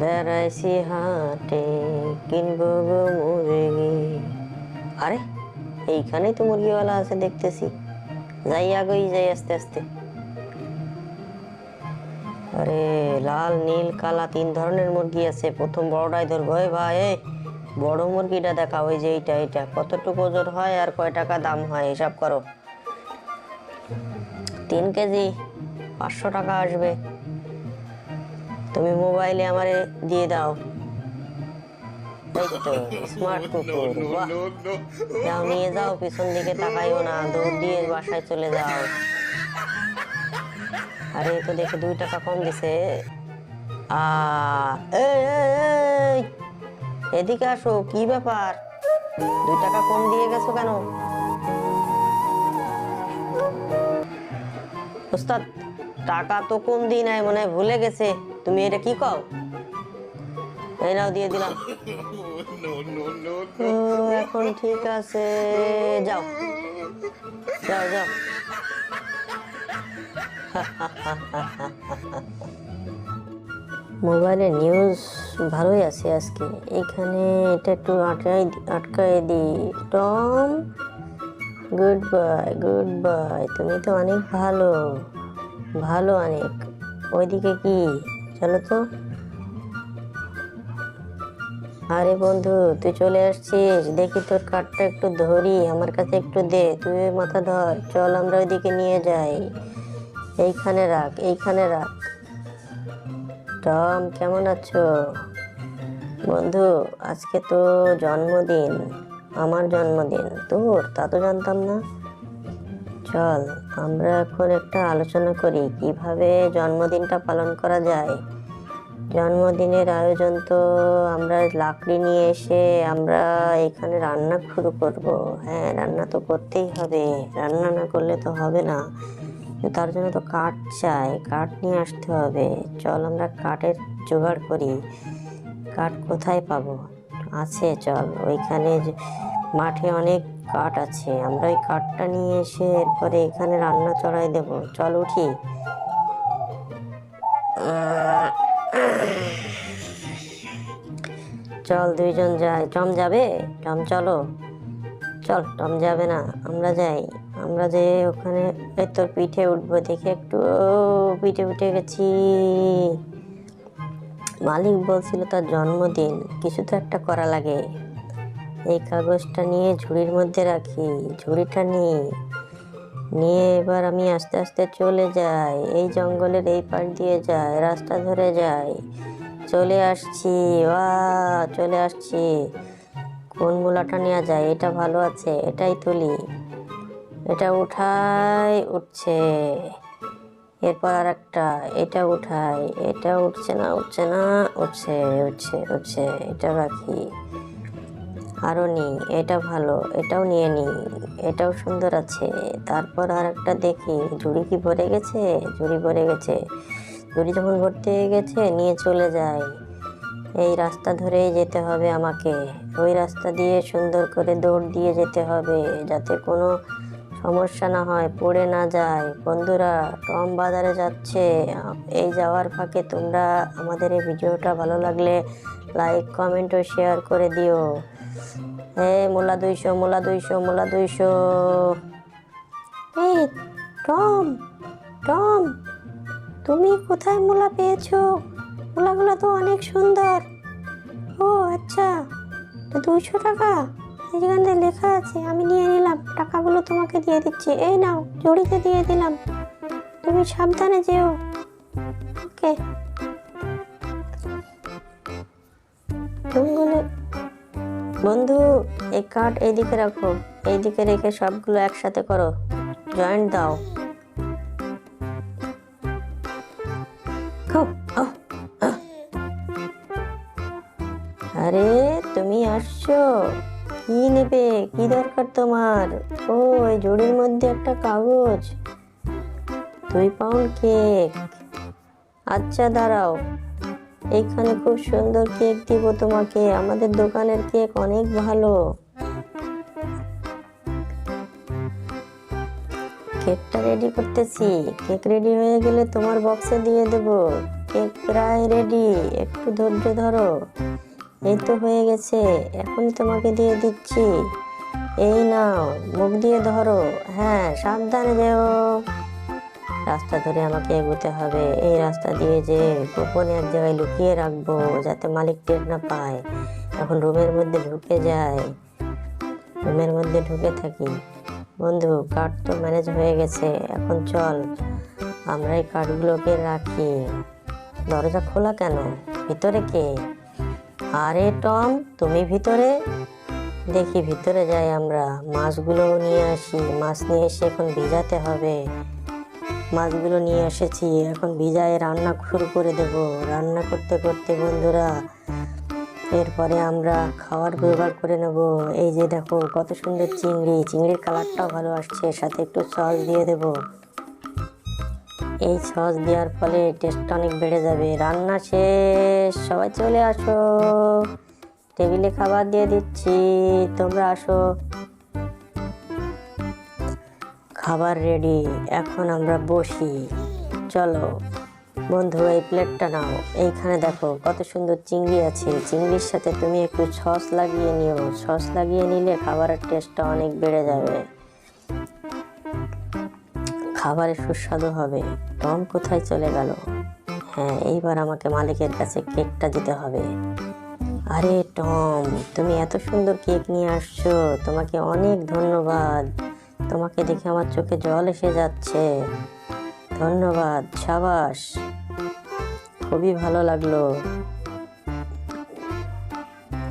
বেড়াইছি হাটে কিনবো গো মুরগি। আরে এইখানেই তো মুরগিওয়ালা আছে দেখতেছি, যাই আগেই যাই আস্তে আস্তে। আরে লাল নীল কালা তিন ধরনের মুরগি আছে, প্রথম বড়টাই ধরবো। এই ভাই, এই বড় মুরগিটা দেখা, ওই যে এইটা কতটুকু ওজন হয় আর কয় টাকা দাম হয় হিসাব করো। 3 কেজি 500 টাকা আসবে। তুমি মোবাইলে আমারে দিয়ে দাও। এই তো স্মার্ট কুকুর, বাহ। যাও নিয়ে যাও, পিছন দিকে তাকাইও না, দৌড় দিয়ে বাসায় চলে যাও। আরে তো দেখে 2 টাকা কম দিছে। এই এদিকে আসো, কি ব্যাপার? 2 টাকা কম দিয়ে গেছো কেন? ওস্তাদ, টাকা তো কম দিই নাই, মনে হয় ভুলে গেছে। তুমি এটা কি কও? এই নাও, দিয়ে দিলাম। এখন ঠিক আছে, যাও যাও যাও। মোবাইলে নিউজ ভালোই আছে আজকে। এখানে এটা একটু আটকায় দিই। Tom, good bye good bye. তুমি তো অনেক ভালো ভালো অনেক। ওইদিকে কি? চলো তো। আরে বন্ধু, তুই চলে আসছিস? দেখি তোর কার্ডটা একটু ধরি, আমার কাছে একটু দে। তুই মাথা ধর, চল আমরা ওইদিকে নিয়ে যাই। এইখানে রাখ, এইখানে রাখ। টম, কেমন আছো? বন্ধু, আজকে তো জন্মদিন। আমার জন্মদিন, তোর তা তো জানতাম না। চল আমরা এখন একটা আলোচনা করি কিভাবে জন্মদিনটা পালন করা যায়। জন্মদিনের আয়োজন তো আমরা লাকড়ি নিয়ে এসে আমরা এখানে রান্না শুরু করব। হ্যাঁ, রান্না তো করতেই হবে, রান্না না করলে তো হবে না। তার জন্য তো কাঠ চাই, কাঠ নিয়ে আসতে হবে। চল আমরা কাঠের জোগাড় করি। কাঠ কোথায় পাবো? আছে, চল ওইখানে মাঠে অনেক কাঠ আছে, আমরা ওই কাঠটা নিয়ে এসে এরপরে এখানে রান্না চড়াই দেব। চল উঠি। চল দুইজন যাই। টম যাবে? টম চলো। চল, টম যাবে না, আমরা যাই। আমরা যে ওখানে তোর পিঠে উঠবো, দেখে একটু। পিঠে উঠে গেছি। মালিক বলছিল তার জন্মদিন, কিছু তো একটা করা লাগে। এই কাগজটা নিয়ে ঝুড়ির মধ্যে রাখি। ঝুড়িটা নিয়ে এবার আমি আস্তে আস্তে চলে যাই। এই জঙ্গলের এই পাশ দিয়ে যাই, রাস্তা ধরে যাই। চলে আসছি, চলে আসছি। কোন মূলাটা নেওয়া যায়? এটা ভালো আছে, এটাই তুলি। এটা উঠাই, উঠছে। এরপর আর একটা, এটা উঠাই। এটা উঠছে না, উঠছে না, উঠছে উঠছে উঠছে। এটা রাখি। আরও নিই, এটা ভালো, এটাও নিয়ে নিই। এটাও সুন্দর আছে। তারপর আর একটা দেখি, ঝুড়ি কি ভরে গেছে? ঝুড়ি ভরে গেছে। ঝুড়ি যখন ভর্তি হয়ে গেছে, নিয়ে চলে যায়। এই রাস্তা ধরেই যেতে হবে আমাকে। ওই রাস্তা দিয়ে সুন্দর করে দৌড় দিয়ে যেতে হবে, যাতে কোনো সমস্যা না হয়, পড়ে না যায়। বন্ধুরা, টম বাজারে যাচ্ছে। এই যাওয়ার ফাঁকে তোমরা আমাদের এই ভিডিওটা ভালো লাগলে লাইক, কমেন্ট ও শেয়ার করে দিও। মূলা 200, মূলা 200, মূলা 200। এই টম, টম, তুমি কোথায় মূলা পেয়েছো? মূলাগুলো তো অনেক সুন্দর। ও আচ্ছা, 200 টাকা যেখানে লেখা আছে, আমি নিয়ে নিলাম। টাকাগুলো তোমাকে দিয়ে দিচ্ছি। এই নাও, ঝুড়িতে দিয়ে দিলাম। তুমি সাবধানে যেও। ওকে। বন্ধু, এই কাঠ এইদিকে রাখো। এইদিকে রেখে সবগুলো একসাথে করো, জয়েন্ট দাও। আরে তুমি আসছো, কি নেবে? কি দরকার তোমার? ও, এই ঝুড়ির মধ্যে একটা কাগজ। 2 পাউন্ড কেক। আচ্ছা দাঁড়াও, এইখানে খুব সুন্দর কেক দিব তোমাকে। আমাদের দোকানের কেক অনেক ভালো। কেকটা রেডি করতেছি। কেক রেডি হয়ে গেলে তোমার বক্সে দিয়ে দেব। কেক প্রায় রেডি, একটু ধৈর্য ধরো। এই তো হয়ে গেছে, এখনই তোমাকে দিয়ে দিচ্ছি। এই নাও, মুখ দিয়ে ধরো। হ্যাঁ, সাবধানে যেও। রাস্তা ধরে আমাকে এগোতে হবে। এই রাস্তা দিয়ে যে গোপনে এক জায়গায় লুকিয়ে রাখবো, যাতে মালিক টের না পায়। এখন রুমের মধ্যে ঢুকে যায়, রুমের মধ্যে ঢুকে থাকি। বন্ধু, কার্ড তো ম্যানেজ হয়ে গেছে, এখন চল আমরা এই কার্ডগুলোকে রাখি। দরজা খোলা কেন? ভিতরে কে? আরে টম, তুমি ভিতরে? দেখি ভিতরে যাই আমরা, মাছগুলো নিয়ে আসি। মাছ নিয়ে এসে এখন ভিজাতে হবে। মাছগুলো নিয়ে এসেছি, এখন ভিজায় রান্না শুরু করে দেব। রান্না করতে করতে বন্ধুরা এরপরে আমরা খাওয়ার জোগাড় করে নেব। এই যে দেখো কত সুন্দর চিংড়ি, চিংড়ির কালারটাও ভালো আসছে, সাথে একটু সস দিয়ে দেব। এই সস দেওয়ার ফলে টেস্টটা অনেক বেড়ে যাবে। রান্না শেষ, সবাই চলে আসো, টেবিলে খাবার দিয়ে দিচ্ছি, তোমরা আসো। খাবার রেডি, এখন আমরা বসি। চলো বন্ধু, এই প্লেটটা নাও। এইখানে দেখো কত সুন্দর চিংড়ি আছে, চিংড়ির সাথে তুমি একটু সস লাগিয়ে নিও। সস লাগিয়ে নিলে খাবারের টেস্টটা অনেক বেড়ে যাবে, খাবারের সুস্বাদু হবে। টম কোথায় চলে গেল? হ্যাঁ, এইবার আমাকে মালিকের কাছে কেকটা দিতে হবে। আরে টম, তুমি এত সুন্দর কেক নিয়ে আসছো, তোমাকে অনেক ধন্যবাদ। তোমাকে দেখে আমার চোখে জল এসে যাচ্ছে। ধন্যবাদ, সাবাস, খুবই ভালো লাগলো।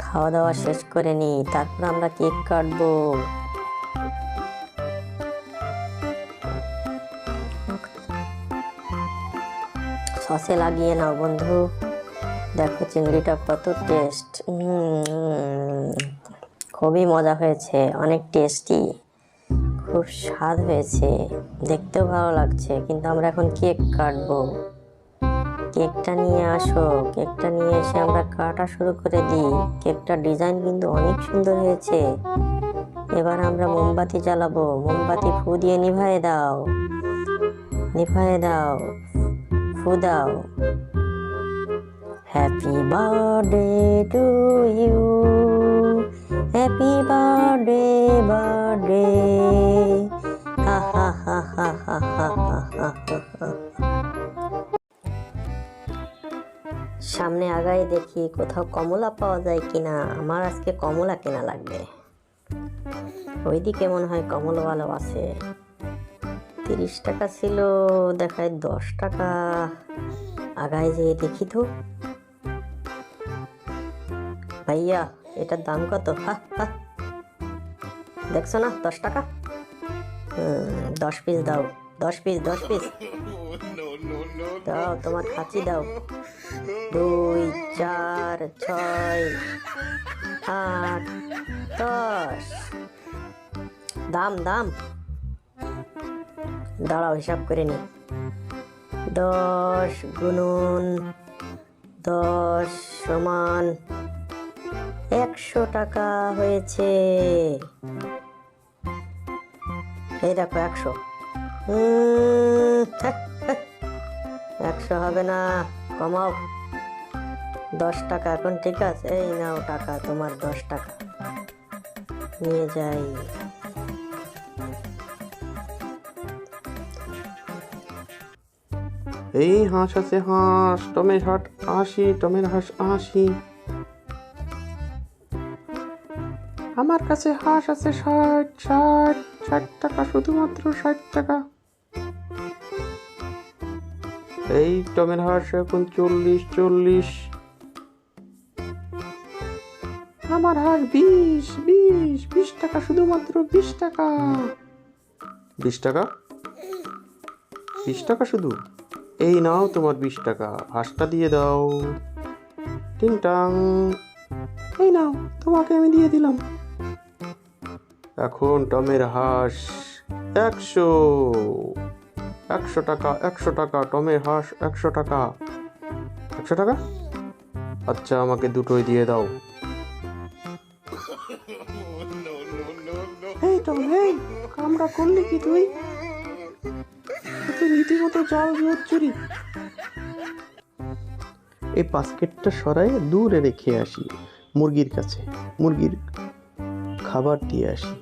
খাওয়া দাওয়া শেষ করে নি, তারপর আমরা কেক কাটবো। সসে লাগিয়ে নাও বন্ধু। দেখো চিংড়িটা কত টেস্ট, খুবই মজা হয়েছে, অনেক টেস্টি, খুব স্বাদ হয়েছে, দেখতেও ভালো লাগছে। কিন্তু আমরা এখন কেক কাটবো। কেকটা নিয়ে আসো, কেকটা নিয়ে এসে আমরা কাটা শুরু করে দিই। কেকটার ডিজাইন কিন্তু অনেক সুন্দর হয়েছে। এবার আমরা মোমবাতি জ্বালাবো। মোমবাতি ফু দিয়ে নিভায়ে দাও, নিভায়ে দাও, ফু দাও। Happy birthday to you, happy birthday, birthday, হা হা হা হা হা হা হা হা। সামনে আগাই দেখি কোথাও কমলা পাওয়া যায় কিনা। আমার আজকে কমলা কেনা লাগবে। ওইদিকে মনে হয় কমলাওয়ালাও আছে। 30 টাকা ছিল, দেখায় 10 টাকা। আগায় যেয়ে দেখি তো। ভাইয়া, এটার দাম কত? দেখছো না, 10 টাকা। 10 পিস দাও, 10 পিস, 10 পিস দাও, তোমার খাঁচি দাও। 2, 4, 6, 8, 10। দাম দাম দাঁড়াও, হিসাব করে নি। 10 গুণন 10 সমান 100 টাকা হয়েছে। এই দেখো 100। 100 হবে না, কমাও। 10 টাকা এখন ঠিক আছে। এই নাও টাকা, তোমার 10 টাকা নিয়ে যাই। এই হাঁস আছে, হাঁস, টমের হাট 80, টমের হাঁস 80। আমার কাছে হাঁস আছে 60, 60, 60 টাকা, শুধুমাত্র 60 টাকা। এই টমের হাঁস এখন 40, 40। আমার হাঁস 20, 20, 20 টাকা, শুধুমাত্র 20 টাকা। 20 টাকা, 20 টাকা শুধু। এই নাও তোমার 20 টাকা, হাঁসটা দিয়ে দাও। টিং টাং, এই নাও, তোমাকে আমি দিয়ে দিলাম। এখন টমের হাঁস 100, 100 টাকা, 100 টাকা, টমের হাঁস 100 টাকা। 100 টাকা, আচ্ছা আমাকে দুটোই দিয়ে দাও। এই টম, এই কামড়া করলি কি তুই? তুই রীতিমতো জাল চুরি। এই বাস্কেটটা সরাই দূরে রেখে আসি, মুরগির কাছে, মুরগির খাবার দিয়ে আসি।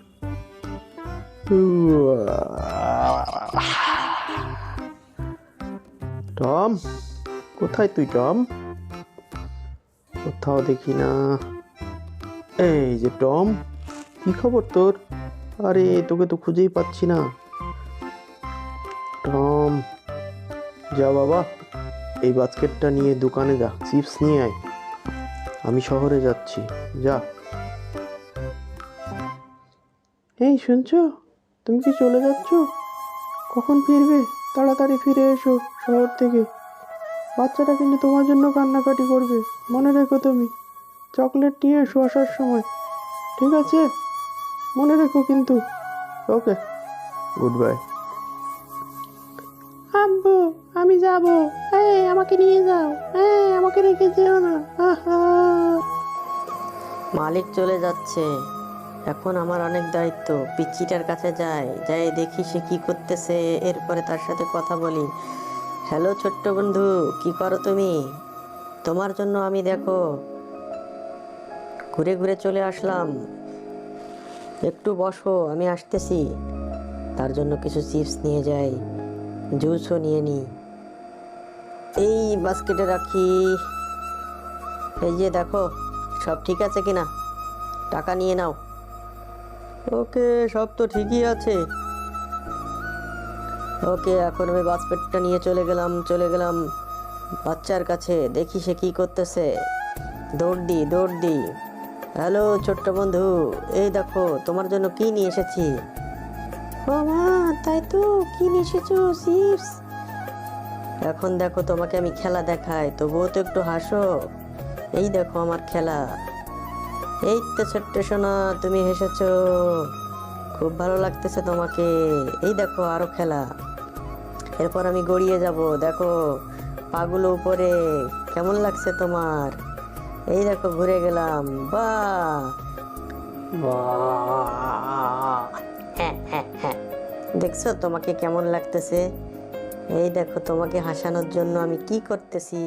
টম, কোথায় তুই টম? কোথাও দেখি না। এই যে টম, কি খবর তোর? আরে তোকে তো খুঁজেই পাচ্ছি না। টম, যা বাবা, এই বাস্কেটটা নিয়ে দোকানে যা, চিপস নিয়ে আয়। আমি শহরে যাচ্ছি, যা। এই শুনছো, তুমি কি চলে যাচ্ছ? কখন ফিরবে? তাড়াতাড়ি ফিরে এসো শহর থেকে। বাচ্চাটা কিন্তু তোমার জন্য কান্নাকাটি করবে, মনে রেখো। তুমি চকলেট নিয়ে এসো আসার সময়, ঠিক আছে? মনে রেখো কিন্তু। ওকে, গুড বাই। আব্বু, আমি যাব। এই আমাকে নিয়ে যাও, এই আমাকে রেখে যেও না। মালিক চলে যাচ্ছে, এখন আমার অনেক দায়িত্ব। পিচ্চিটার কাছে যাই দেখি সে কি করতেছে, এরপরে তার সাথে কথা বলি। হ্যালো ছোট্ট বন্ধু, কি করো তুমি? তোমার জন্য আমি দেখো ঘুরে ঘুরে চলে আসলাম। একটু বসো, আমি আসতেছি। তার জন্য কিছু চিপস নিয়ে যাই, জুসও নিয়ে নিই। এই বাস্কেটে রাখি। এই যে দেখো, সব ঠিক আছে কিনা, টাকা নিয়ে নাও। ওকে, সব তো ঠিকই আছে। ওকে, এখন আমি বাস্কেটটা নিয়ে চলে গেলাম বাচ্চার কাছে, দেখি সে কি করতেছে। দৌড় দি। হ্যালো ছোট্ট বন্ধু, এই দেখো তোমার জন্য কি নিয়ে এসেছি। ও মা, তাই তো, কি নিয়ে এসেছো? চিপস। এখন দেখো তোমাকে আমি খেলা দেখাই, তবুও তো একটু হাসো। এই দেখো আমার খেলা। এই তো ছোট্ট সোনা, তুমি হেসেছো, খুব ভালো লাগতেছে তোমাকে। এই দেখো আরো খেলা। এরপর আমি গড়িয়ে যাব, দেখো পাগুলো উপরে, কেমন লাগছে তোমার? এই দেখো ঘুরে গেলাম, বাহ। হ্যাঁ, দেখছো তোমাকে কেমন লাগতেছে? এই দেখো তোমাকে হাসানোর জন্য আমি কি করতেছি।